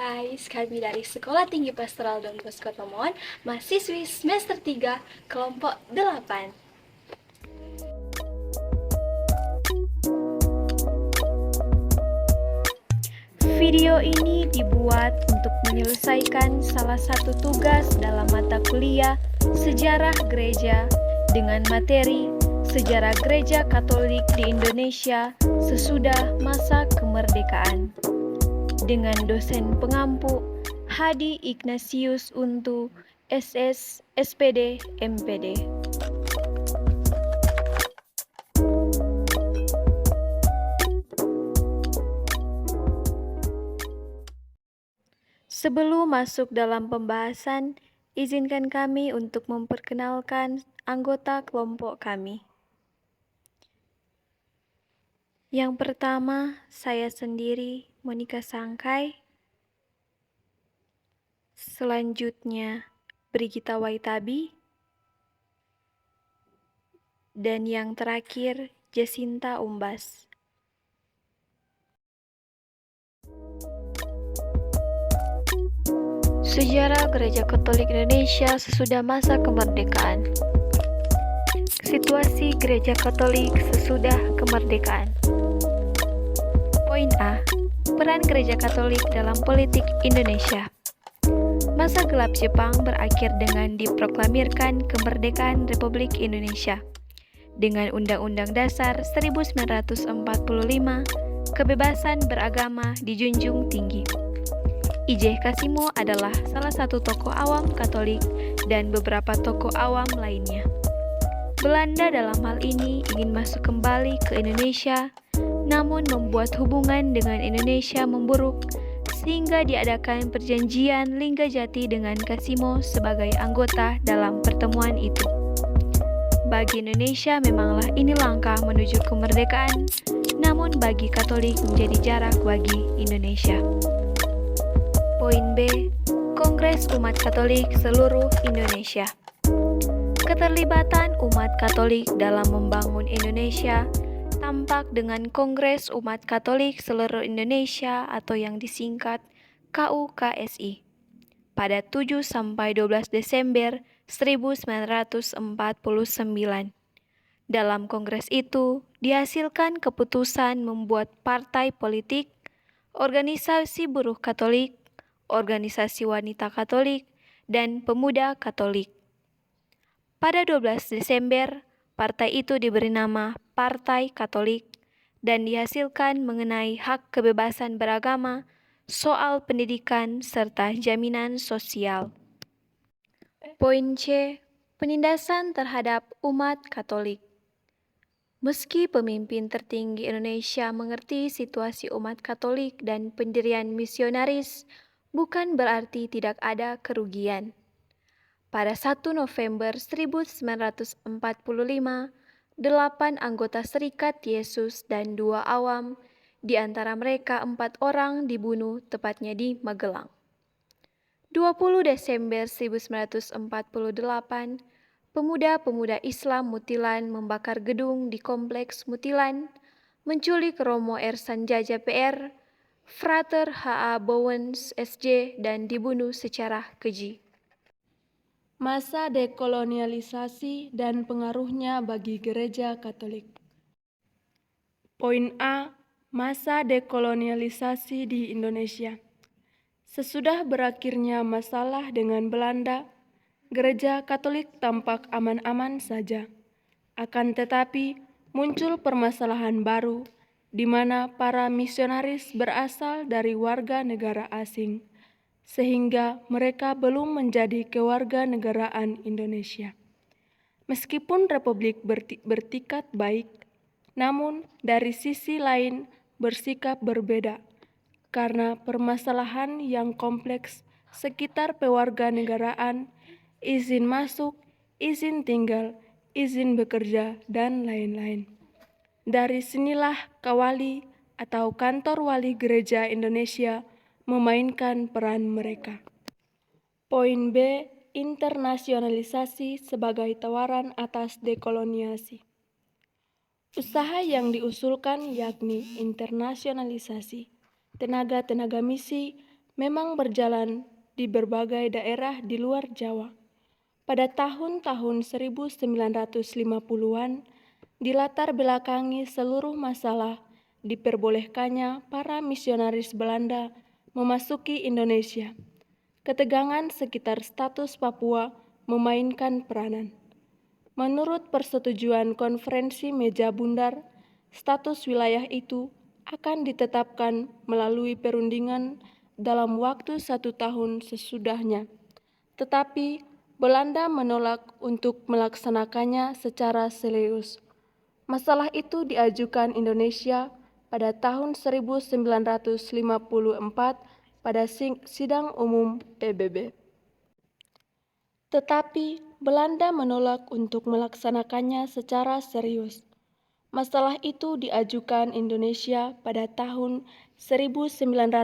guys, kami dari Sekolah Tinggi Pastoral Don Bosco Tomon, mahasiswi semester 3, kelompok 8. Video ini dibuat untuk menyelesaikan salah satu tugas dalam mata kuliah Sejarah Gereja dengan materi Sejarah Gereja Katolik di Indonesia sesudah masa kemerdekaan, dengan dosen pengampu Hadi Ignatius Untu, SS, SPD, MPD. Sebelum masuk dalam pembahasan, izinkan kami untuk memperkenalkan anggota kelompok kami. Yang pertama, saya sendiri, Monica Sangkai. Selanjutnya, Brigita Waitabi. Dan yang terakhir, Jacinta Umbas. Sejarah Gereja Katolik Indonesia sesudah masa kemerdekaan. Situasi Gereja Katolik sesudah kemerdekaan. Poin A. Peran Gereja Katolik dalam politik Indonesia. Masa gelap Jepang berakhir dengan diproklamirkan kemerdekaan Republik Indonesia. Dengan Undang-Undang Dasar 1945, kebebasan beragama dijunjung tinggi. I.J. Kasimo adalah salah satu tokoh awam Katolik dan beberapa tokoh awam lainnya. Belanda dalam hal ini ingin masuk kembali ke Indonesia, namun membuat hubungan dengan Indonesia memburuk sehingga diadakan perjanjian Linggajati dengan Kasimo sebagai anggota dalam pertemuan itu. Bagi Indonesia memanglah ini langkah menuju kemerdekaan, namun bagi Katolik menjadi jarak bagi Indonesia. Poin B. Kongres Umat Katolik seluruh Indonesia. Keterlibatan umat Katolik dalam membangun Indonesia tampak dengan Kongres Umat Katolik seluruh Indonesia atau yang disingkat KUKSI pada 7-12 Desember 1949. Dalam kongres itu dihasilkan keputusan membuat partai politik, organisasi buruh Katolik, organisasi wanita Katolik, dan pemuda Katolik. Pada 12 Desember, partai itu diberi nama Partai Katolik dan dihasilkan mengenai hak kebebasan beragama, soal pendidikan, serta jaminan sosial. Poin C. Penindasan terhadap umat Katolik. Meski pemimpin tertinggi Indonesia mengerti situasi umat Katolik dan pendirian misionaris, bukan berarti tidak ada kerugian. Pada 1 November 1945, 8 anggota Serikat Yesus dan 2 awam, di antara mereka 4 orang dibunuh tepatnya di Magelang. 20 Desember 1948, pemuda-pemuda Islam Mutilan membakar gedung di Kompleks Mutilan, menculik Romo R. Sanjaja PR, Frater H.A. Bowens SJ, dan dibunuh secara keji. Masa dekolonialisasi dan pengaruhnya bagi Gereja Katolik. Poin A. Masa dekolonialisasi di Indonesia. Sesudah berakhirnya masalah dengan Belanda, Gereja Katolik tampak aman-aman saja. Akan tetapi, muncul permasalahan baru, di mana para misionaris berasal dari warga negara asing, sehingga mereka belum menjadi kewarganegaraan Indonesia. Meskipun Republik bertikat baik, namun dari sisi lain bersikap berbeda, karena permasalahan yang kompleks sekitar pewarganegaraan, izin masuk, izin tinggal, izin bekerja, dan lain-lain. Dari sinilah Kawali atau Kantor Wali Gereja Indonesia memainkan peran mereka. Poin B. Internasionalisasi sebagai tawaran atas dekoloniasi. Usaha yang diusulkan yakni internasionalisasi. Tenaga-tenaga misi memang berjalan di berbagai daerah di luar Jawa. Pada tahun-tahun 1950-an, dilatar belakangi seluruh masalah diperbolehkannya para misionaris Belanda memasuki Indonesia. Ketegangan sekitar status Papua memainkan peranan. Menurut persetujuan konferensi meja bundar, status wilayah itu akan ditetapkan melalui perundingan dalam waktu 1 tahun sesudahnya. Tetapi Belanda menolak untuk melaksanakannya secara serius. Masalah itu diajukan Indonesia pada tahun 1954 pada sidang umum PBB. Tetapi Belanda menolak untuk melaksanakannya secara serius. Masalah itu diajukan Indonesia pada tahun 1954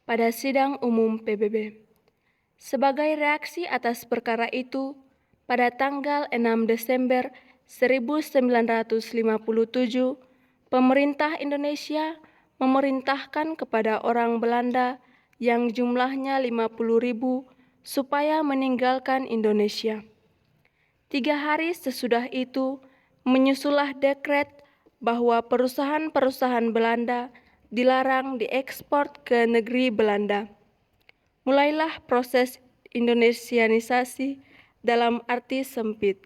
pada sidang umum PBB. Sebagai reaksi atas perkara itu, pada tanggal 6 Desember 1957, pemerintah Indonesia memerintahkan kepada orang Belanda yang jumlahnya 50.000 supaya meninggalkan Indonesia. 3 hari sesudah itu, menyusulah dekret bahwa perusahaan-perusahaan Belanda dilarang diekspor ke negeri Belanda. Mulailah proses Indonesianisasi dalam arti sempit.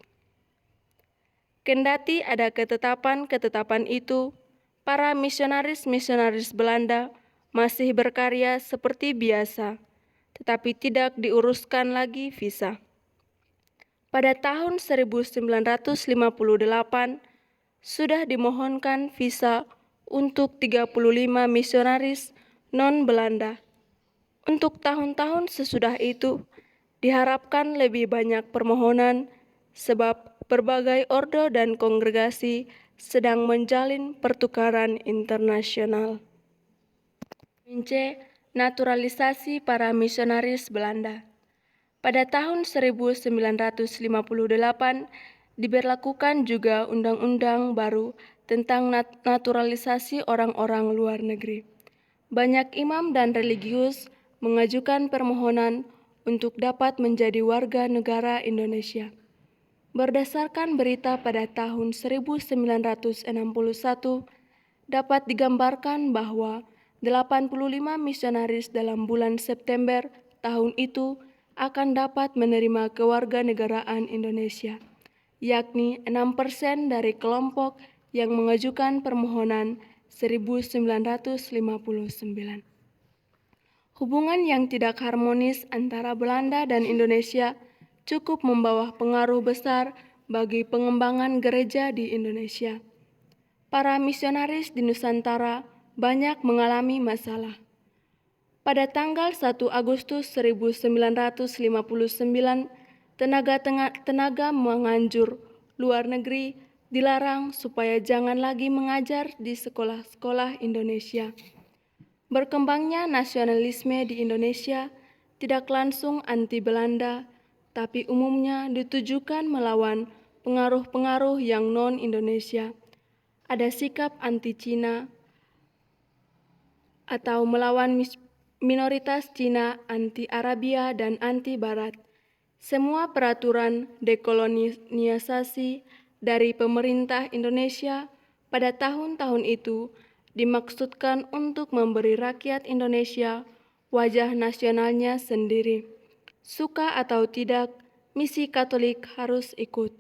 Kendati ada ketetapan-ketetapan itu, para misionaris-misionaris Belanda masih berkarya seperti biasa, tetapi tidak diuruskan lagi visa. Pada tahun 1958, sudah dimohonkan visa untuk 35 misionaris non-Belanda. Untuk tahun-tahun sesudah itu, diharapkan lebih banyak permohonan sebab berbagai ordo dan kongregasi sedang menjalin pertukaran internasional. Naturalisasi para misionaris Belanda. Pada tahun 1958 diberlakukan juga undang-undang baru tentang naturalisasi orang-orang luar negeri. Banyak imam dan religius mengajukan permohonan untuk dapat menjadi warga negara Indonesia. Berdasarkan berita pada tahun 1961, dapat digambarkan bahwa 85 misionaris dalam bulan September tahun itu akan dapat menerima kewarganegaraan Indonesia, yakni 6% dari kelompok yang mengajukan permohonan 1959. Hubungan yang tidak harmonis antara Belanda dan Indonesia cukup membawa pengaruh besar bagi pengembangan gereja di Indonesia. Para misionaris di Nusantara banyak mengalami masalah. Pada tanggal 1 Agustus 1959, tenaga menganjur luar negeri dilarang supaya jangan lagi mengajar di sekolah-sekolah Indonesia. Berkembangnya nasionalisme di Indonesia tidak langsung anti-Belanda, tapi umumnya ditujukan melawan pengaruh-pengaruh yang non-Indonesia. Ada sikap anti-Cina atau melawan minoritas Cina, anti-Arabia, dan anti-Barat. Semua peraturan dekolonialisasi dari pemerintah Indonesia pada tahun-tahun itu dimaksudkan untuk memberi rakyat Indonesia wajah nasionalnya sendiri. Suka atau tidak, misi Katolik harus ikut.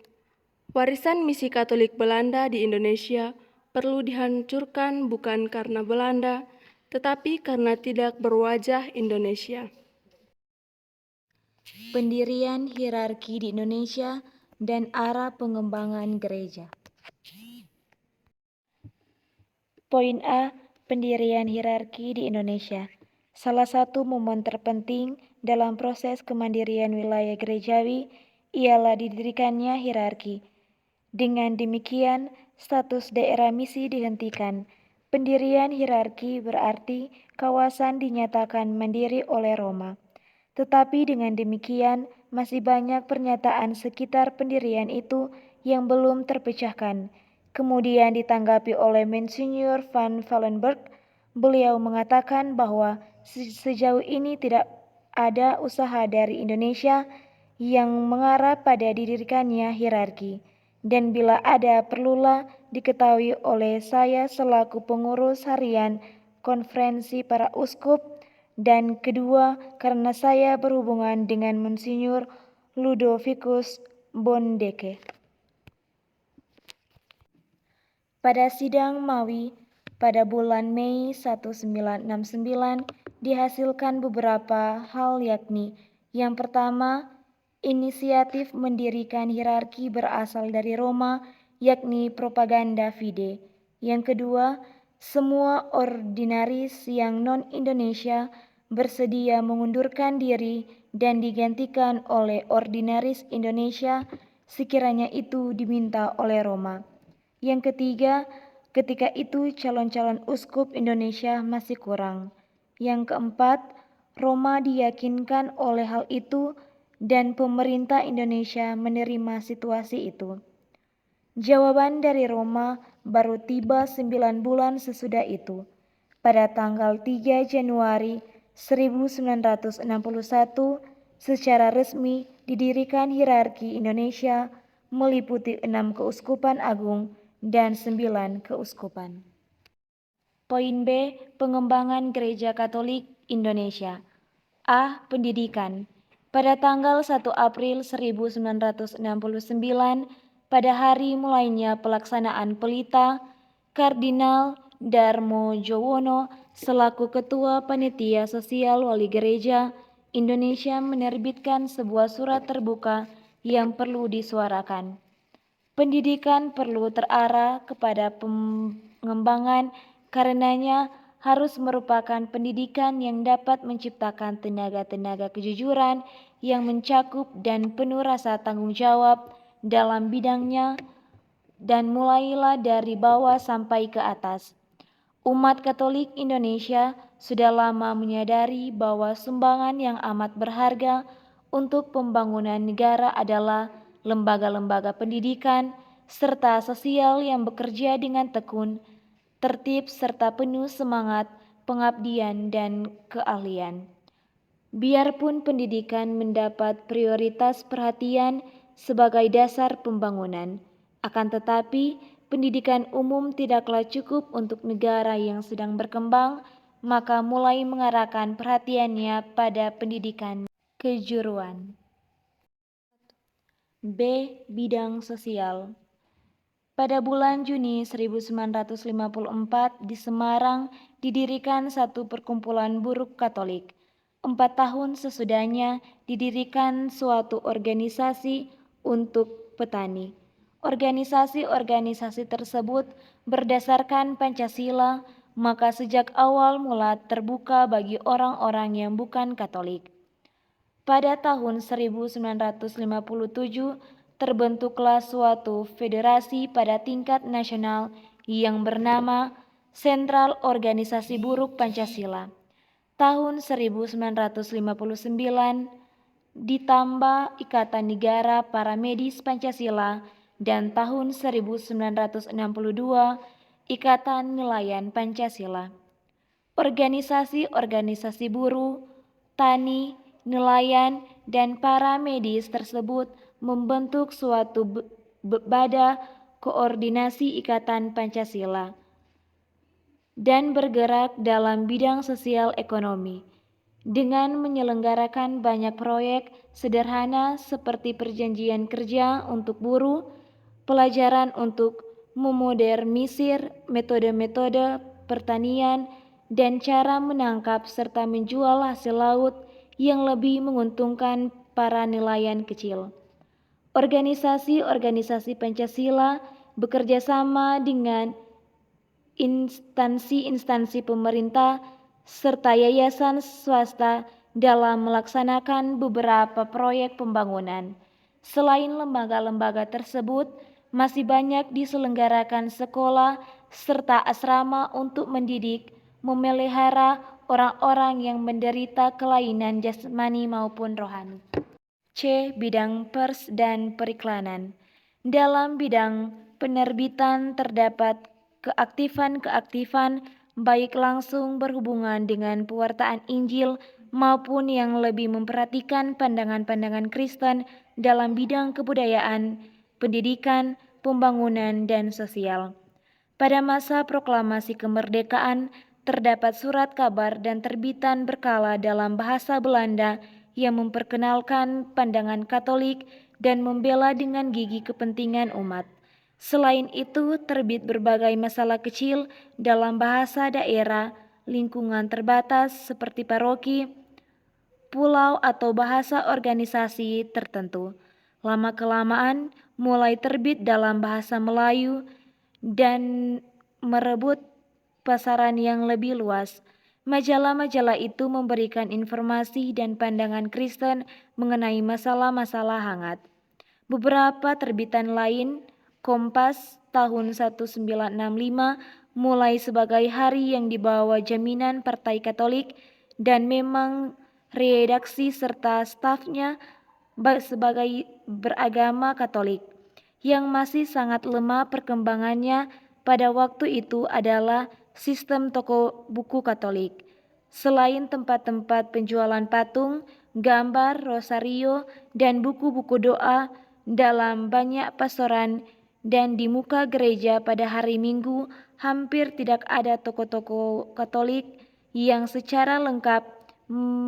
Warisan misi Katolik Belanda di Indonesia perlu dihancurkan bukan karena Belanda, tetapi karena tidak berwajah Indonesia. Pendirian hierarki di Indonesia dan arah pengembangan gereja. Poin A. Pendirian hierarki di Indonesia. Salah satu momen terpenting dalam proses kemandirian wilayah gerejawi ialah didirikannya hierarki. Dengan demikian, status daerah misi dihentikan. Pendirian hierarki berarti kawasan dinyatakan mandiri oleh Roma. Tetapi dengan demikian, masih banyak pernyataan sekitar pendirian itu yang belum terpecahkan. Kemudian ditanggapi oleh Monsignor van Valenberg beliau mengatakan bahwa sejauh ini tidak ada usaha dari Indonesia yang mengarah pada didirikannya hierarki, dan bila ada perlulah diketahui oleh saya selaku pengurus harian konferensi para uskup, dan kedua karena saya berhubungan dengan Monsinyur Ludovicus Bondeke. Pada sidang Mawi pada bulan Mei 1969 dihasilkan beberapa hal, yakni yang pertama, inisiatif mendirikan hierarki berasal dari Roma, yakni propaganda fide. Yang kedua, semua ordinaris yang non-Indonesia bersedia mengundurkan diri dan digantikan oleh ordinaris Indonesia sekiranya itu diminta oleh Roma. Yang ketiga, ketika itu calon-calon uskup Indonesia masih kurang. Yang keempat, Roma diyakinkan oleh hal itu dan pemerintah Indonesia menerima situasi itu. Jawaban dari Roma baru tiba 9 bulan sesudah itu. Pada tanggal 3 Januari 1961, secara resmi didirikan hierarki Indonesia meliputi 6 keuskupan agung dan 9 keuskupan. Poin B. Pengembangan Gereja Katolik Indonesia. A. Pendidikan. Pada tanggal 1 April 1969, pada hari mulainya pelaksanaan pelita, Kardinal Darmo Jowono selaku Ketua Panitia Sosial Wali Gereja Indonesia menerbitkan sebuah surat terbuka yang perlu disuarakan. Pendidikan perlu terarah kepada pengembangan, karenanya harus merupakan pendidikan yang dapat menciptakan tenaga-tenaga kejujuran yang mencakup dan penuh rasa tanggung jawab dalam bidangnya, dan mulailah dari bawah sampai ke atas. Umat Katolik Indonesia sudah lama menyadari bahwa sumbangan yang amat berharga untuk pembangunan negara adalah lembaga-lembaga pendidikan serta sosial yang bekerja dengan tekun, tertib serta penuh semangat pengabdian dan keahlian. Biarpun pendidikan mendapat prioritas perhatian sebagai dasar pembangunan, akan tetapi pendidikan umum tidaklah cukup untuk negara yang sedang berkembang, maka mulai mengarahkan perhatiannya pada pendidikan kejuruan. B. Bidang sosial. Pada bulan Juni 1954 di Semarang didirikan satu perkumpulan buruh Katolik. 4 tahun sesudahnya didirikan suatu organisasi untuk petani. Organisasi-organisasi tersebut berdasarkan Pancasila, maka sejak awal mula terbuka bagi orang-orang yang bukan Katolik. Pada tahun 1957 terbentuklah suatu federasi pada tingkat nasional yang bernama Sentral Organisasi Buruh Pancasila. Tahun 1959 ditambah Ikatan Negara Para Medis Pancasila, dan tahun 1962 Ikatan Nelayan Pancasila. Organisasi-organisasi buruh, tani, nelayan, dan para medis tersebut membentuk suatu badan koordinasi Ikatan Pancasila dan bergerak dalam bidang sosial ekonomi dengan menyelenggarakan banyak proyek sederhana seperti perjanjian kerja untuk buruh, pelajaran untuk memodernisir metode-metode pertanian dan cara menangkap serta menjual hasil laut yang lebih menguntungkan para nelayan kecil. Organisasi-organisasi Pancasila bekerja sama dengan instansi-instansi pemerintah serta yayasan swasta dalam melaksanakan beberapa proyek pembangunan. Selain lembaga-lembaga tersebut, masih banyak diselenggarakan sekolah serta asrama untuk mendidik, memelihara orang-orang yang menderita kelainan jasmani maupun rohani. C. Bidang pers dan periklanan. Dalam bidang penerbitan terdapat keaktifan-keaktifan baik langsung berhubungan dengan pewartaan Injil maupun yang lebih memperhatikan pandangan-pandangan Kristen dalam bidang kebudayaan, pendidikan, pembangunan, dan sosial. Pada masa proklamasi kemerdekaan, terdapat surat kabar dan terbitan berkala dalam bahasa Belanda yang memperkenalkan pandangan Katolik dan membela dengan gigih kepentingan umat. Selain itu, terbit berbagai masalah kecil dalam bahasa daerah, lingkungan terbatas seperti paroki, pulau atau bahasa organisasi tertentu. Lama-kelamaan mulai terbit dalam bahasa Melayu dan merebut pasaran yang lebih luas. Majalah-majalah itu memberikan informasi dan pandangan Kristen mengenai masalah-masalah hangat. Beberapa terbitan lain, Kompas tahun 1965, mulai sebagai hari yang dibawa jaminan Partai Katolik dan memang redaksi serta stafnya sebagai beragama Katolik. Yang masih sangat lemah perkembangannya pada waktu itu adalah sistem toko buku Katolik. Selain tempat-tempat penjualan patung, gambar, rosario, dan buku-buku doa dalam banyak pastoran dan di muka gereja pada hari Minggu, hampir tidak ada toko-toko Katolik yang secara lengkap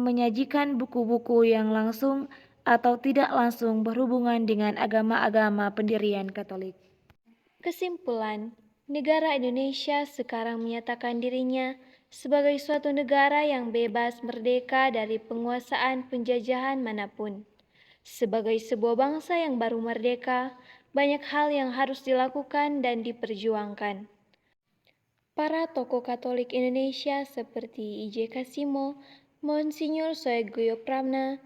menyajikan buku-buku yang langsung atau tidak langsung berhubungan dengan agama-agama pendirian Katolik. Kesimpulan, negara Indonesia sekarang menyatakan dirinya sebagai suatu negara yang bebas merdeka dari penguasaan penjajahan manapun. Sebagai sebuah bangsa yang baru merdeka, banyak hal yang harus dilakukan dan diperjuangkan. Para tokoh Katolik Indonesia seperti I.J. Kasimo, Monsinyur Soegoyo Pramna,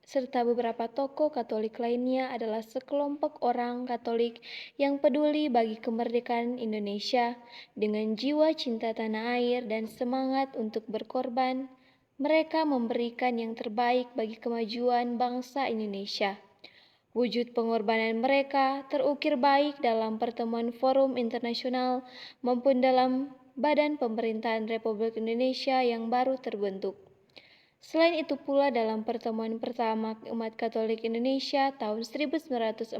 serta beberapa tokoh Katolik lainnya adalah sekelompok orang Katolik yang peduli bagi kemerdekaan Indonesia dengan jiwa cinta tanah air dan semangat untuk berkorban. Mereka memberikan yang terbaik bagi kemajuan bangsa Indonesia. Wujud pengorbanan mereka terukir baik dalam pertemuan forum internasional maupun dalam Badan Pemerintahan Republik Indonesia yang baru terbentuk. Selain itu pula dalam pertemuan pertama umat Katolik Indonesia tahun 1949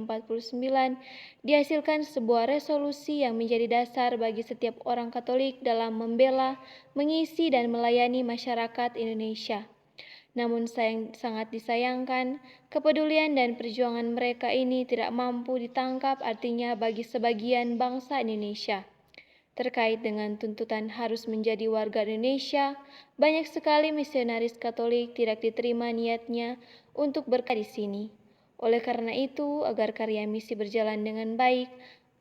dihasilkan sebuah resolusi yang menjadi dasar bagi setiap orang Katolik dalam membela, mengisi dan melayani masyarakat Indonesia. Namun sangat disayangkan, kepedulian dan perjuangan mereka ini tidak mampu ditangkap artinya bagi sebagian bangsa Indonesia. Terkait dengan tuntutan harus menjadi warga Indonesia, banyak sekali misionaris Katolik tidak diterima niatnya untuk berkarya di sini. Oleh karena itu, agar karya misi berjalan dengan baik,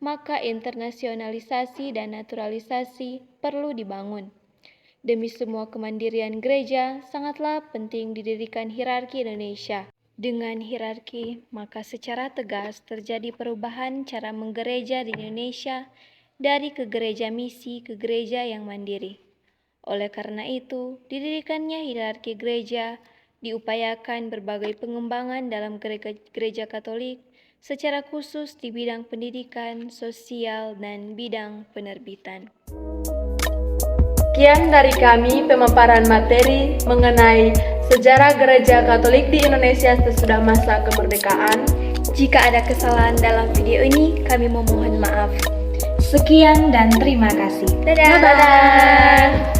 maka internasionalisasi dan naturalisasi perlu dibangun. Demi semua kemandirian gereja, sangatlah penting didirikan hierarki Indonesia. Dengan hierarki, maka secara tegas terjadi perubahan cara menggereja di Indonesia dari ke gereja misi ke gereja yang mandiri. Oleh karena itu, didirikannya hierarki gereja diupayakan berbagai pengembangan dalam gereja Katolik, secara khusus di bidang pendidikan, sosial, dan bidang penerbitan. Sekian dari kami pemaparan materi mengenai sejarah gereja Katolik di Indonesia sesudah masa kemerdekaan. Jika ada kesalahan dalam video ini, kami memohon maaf. Sekian dan terima kasih. Dadah! Dadah!